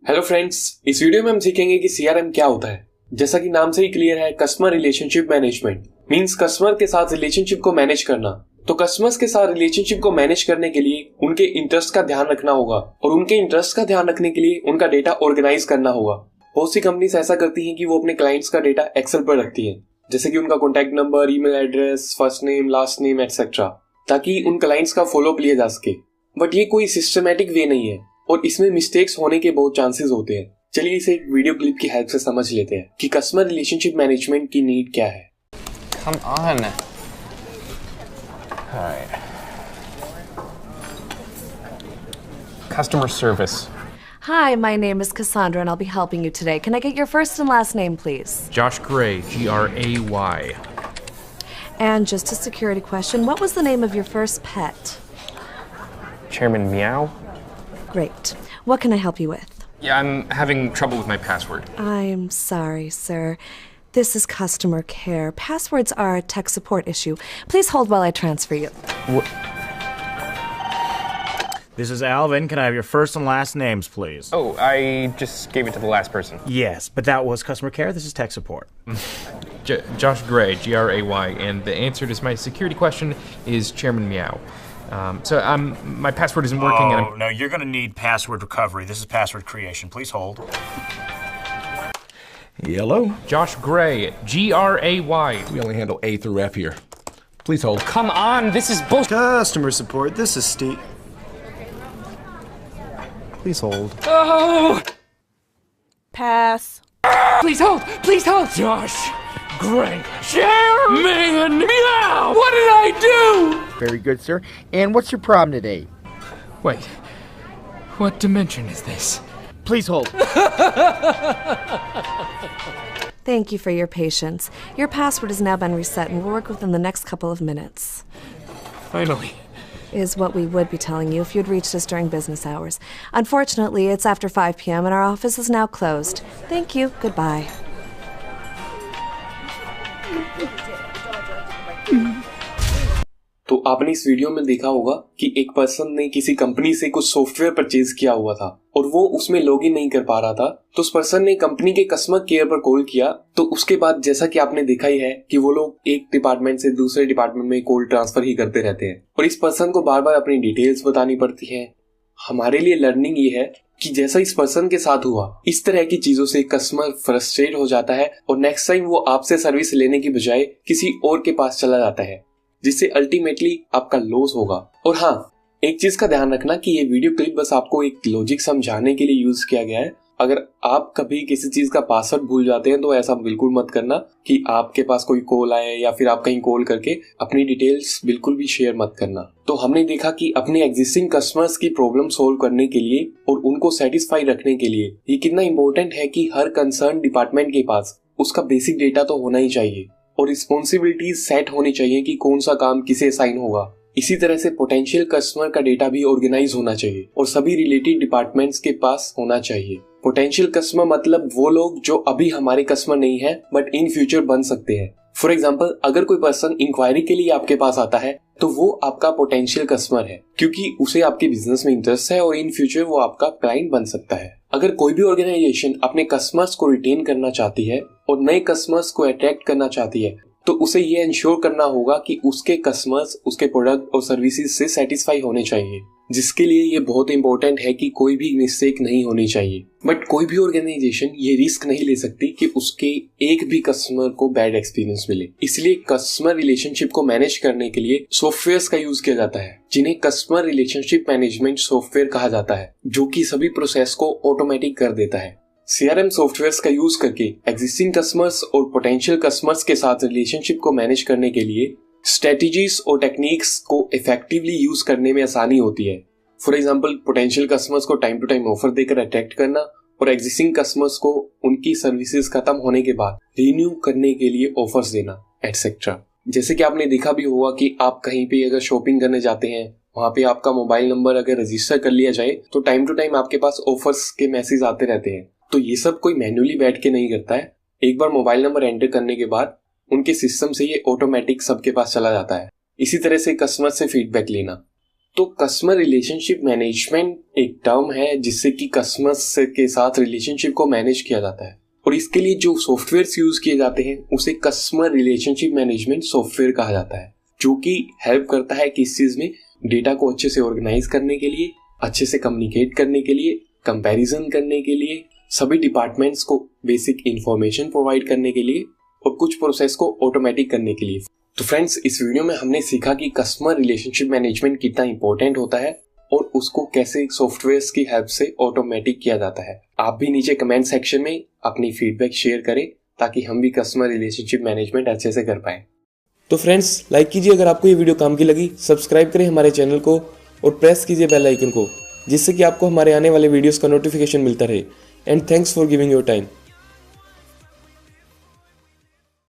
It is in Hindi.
हेलो फ्रेंड्स, इस वीडियो में हम सीखेंगे कि सीआरएम क्या होता है। जैसा कि नाम से ही क्लियर है, customer relationship management means customer के साथ रिलेशनशिप को मैनेज करना। तो कस्टमर्स के साथ रिलेशनशिप को मैनेज करने के लिए उनके इंटरेस्ट का ध्यान रखना होगा और उनके इंटरेस्ट का ध्यान रखने के लिए उनका डेटा ऑर्गेनाइज करना होगा। बहुत सी कंपनीज ऐसा करती हैं कि वो अपने क्लाइंट्स का डेटा एक्सेल पर रखती हैं, जैसे कि उनका contact number, email address, first name, last name etcetera, ताकि उन क्लाइंट्स का फॉलोअप लिया जा सके। बट ये कोई सिस्टमैटिक वे नहीं है और इसमें मिस्टेक्स होने के बहुत चांसेस होते हैं। चलिए इसे एक वीडियो क्लिप की हेल्प से समझ लेते हैं कि कस्टमर रिलेशनशिप मैनेजमेंट की नीड क्या है। Come on. All right. Customer service. Hi, my name is Cassandra and I'll be helping you today. Can I get your first and last name, please? Josh Gray, Gray. And just a security question, what was the name of your first pet? Chairman Meow. Great. What can I help you with? Yeah, I'm having trouble with my password. I'm sorry, sir. This is customer care. Passwords are a tech support issue. Please hold while I transfer you. This is Alvin. Can I have your first and last names, please? Oh, I just gave it to the last person. Yes, but that was customer care. This is tech support. Josh Gray, Gray, and the answer to my security question is Chairman Meow. My password isn't working and No, you're going to need password recovery. This is password creation. Please hold. Hello? Josh Gray, Gray. We only handle A through F here. Please hold. Come on, this is bullshit. Customer support, this is Steve. Please hold. Oh! Pass. Please hold. Josh Gray, Chairman Meow. What did I do? Very good, sir. And what's your problem today? Wait, what dimension is this? Please hold. Thank you for your patience. Your password has now been reset and will work within the next couple of minutes. Finally. Is what we would be telling you if you'd reached us during business hours. Unfortunately, it's after 5 p.m. and our office is now closed. Thank you. Goodbye. तो आपने इस वीडियो में देखा होगा कि एक पर्सन ने किसी कंपनी से कुछ सॉफ्टवेयर परचेज किया हुआ था और वो उसमें लॉगिन नहीं कर पा रहा था। तो उस पर्सन ने कंपनी के कस्टमर केयर पर कॉल किया। तो उसके बाद जैसा कि आपने देखा ही है कि वो लोग एक डिपार्टमेंट से दूसरे डिपार्टमेंट में कॉल ट्रांसफर ही करते रहते हैं और इस पर्सन को बार बार अपनी डिटेल्स बतानी पड़ती है। हमारे लिए लर्निंग ये है कि जैसा इस पर्सन के साथ हुआ, इस तरह की चीजों से कस्टमर फ्रस्ट्रेट हो जाता है और नेक्स्ट टाइम वो आपसे सर्विस लेने की बजाय किसी और के पास चला जाता है, जिससे अल्टीमेटली आपका लॉस होगा। और हाँ, एक चीज का ध्यान रखना कि ये वीडियो क्लिप बस आपको एक लॉजिक समझाने के लिए यूज किया गया है। अगर आप कभी किसी चीज का पासवर्ड भूल जाते हैं तो ऐसा बिल्कुल मत करना कि आपके पास कोई कॉल आए या फिर आप कहीं कॉल करके अपनी डिटेल्स बिल्कुल भी शेयर मत करना। तो हमने देखा कि अपने एग्जिस्टिंग कस्टमर्स की प्रॉब्लम सोल्व करने के लिए और उनको सेटिस्फाई रखने के लिए ये कितना इंपॉर्टेंट है कि हर कंसर्न डिपार्टमेंट के पास उसका बेसिक डेटा तो होना ही चाहिए और रिस्पॉन्सिबिलिटीज सेट होनी चाहिए कि कौन सा काम किसे असाइन होगा। इसी तरह से पोटेंशियल कस्टमर का डेटा भी ऑर्गेनाइज होना चाहिए और सभी रिलेटेड डिपार्टमेंट्स के पास होना चाहिए। पोटेंशियल कस्टमर मतलब वो लोग जो अभी हमारे कस्टमर नहीं है बट इन फ्यूचर बन सकते हैं। फॉर एग्जाम्पल, अगर कोई पर्सन इंक्वायरी के लिए आपके पास आता है तो वो आपका पोटेंशियल कस्टमर है क्योंकि उसे आपके बिजनेस में इंटरेस्ट है और इन फ्यूचर वो आपका क्लाइंट बन सकता है। अगर कोई भी ऑर्गेनाइजेशन अपने कस्टमर्स को रिटेन करना चाहती है और नए कस्टमर्स को अट्रैक्ट करना चाहती है तो उसे ये इंश्योर करना होगा कि उसके कस्टमर्स उसके प्रोडक्ट और सर्विसेज से सेटिस्फाई होने चाहिए, जिसके लिए ये बहुत इंपॉर्टेंट है कि कोई भी मिस्टेक नहीं होनी चाहिए। बट कोई भी ऑर्गेनाइजेशन ये रिस्क नहीं ले सकती कि उसके एक भी कस्टमर को बैड एक्सपीरियंस मिले। इसलिए कस्टमर रिलेशनशिप को मैनेज करने के लिए सॉफ्टवेयर्स का यूज किया जाता है, जिन्हें कस्टमर रिलेशनशिप मैनेजमेंट सॉफ्टवेयर कहा जाता है, जो कि सभी प्रोसेस को ऑटोमेटिक कर देता है। सीआरएम सॉफ्टवेयर्स का यूज करके एग्जिस्टिंग कस्टमर्स और पोटेंशियल कस्टमर्स के साथ रिलेशनशिप को मैनेज करने के लिए स्ट्रेटजीज और टेक्निक्स को इफेक्टिवली यूज करने में आसानी होती है। फॉर एग्जांपल, पोटेंशियल कस्टमर्स को टाइम टू टाइम ऑफर देकर अट्रैक्ट करना और एग्जिस्टिंग कस्टमर्स को उनकी सर्विसेज खत्म होने के बाद रिन्यू करने के लिए ऑफर्स देना एटसेट्रा। जैसे कि आपने देखा भी होगा कि आप कहीं पे अगर शॉपिंग करने जाते हैं, वहां पे आपका मोबाइल नंबर अगर रजिस्टर कर लिया जाए तो टाइम टू टाइम आपके पास ऑफर्स के मैसेज आते रहते हैं। तो ये सब कोई मैन्युअली बैठ के नहीं करता है। एक बार मोबाइल नंबर एंटर करने के बाद उनके सिस्टम से ये ऑटोमेटिक सबके पास चला जाता है। इसी तरह से कस्टमर से फीडबैक लेना, तो कस्टमर रिलेशनशिप मैनेजमेंट एक टर्म है जिससे कि कस्टमर्स के साथ रिलेशनशिप को मैनेज किया जाता है, और इसके लिए जो सॉफ्टवेयर्स यूज किए जाते हैं उसे कस्टमर रिलेशनशिप मैनेजमेंट सॉफ्टवेयर कहा जाता है, जो कि हेल्प करता है किस चीज में, डेटा को अच्छे से ऑर्गेनाइज करने के लिए, अच्छे से कम्युनिकेट करने के लिए, कंपैरिजन करने के लिए, सभी डिपार्टमेंट्स को बेसिक इंफॉर्मेशन प्रोवाइड करने के लिए और कुछ प्रोसेस को ऑटोमेटिक करने के लिए। तो फ्रेंड्स, इस वीडियो में हमने सीखा कि कस्टमर रिलेशनशिप मैनेजमेंट कितना इंपॉर्टेंट होता है और उसको कैसे सॉफ्टवेयर्स की हेल्प से ऑटोमेटिक किया जाता है। आप भी नीचे कमेंट सेक्शन में अपनी फीडबैक शेयर करें ताकि हम भी कस्टमर रिलेशनशिप मैनेजमेंट अच्छे से कर पाएं। तो फ्रेंड्स, लाइक कीजिए अगर आपको ये वीडियो काम की लगी, सब्सक्राइब करें हमारे चैनल को और प्रेस कीजिए बेल आइकन को, जिससे कि आपको हमारे आने वाले वीडियोस का नोटिफिकेशन मिलता रहे। And thanks for giving your time.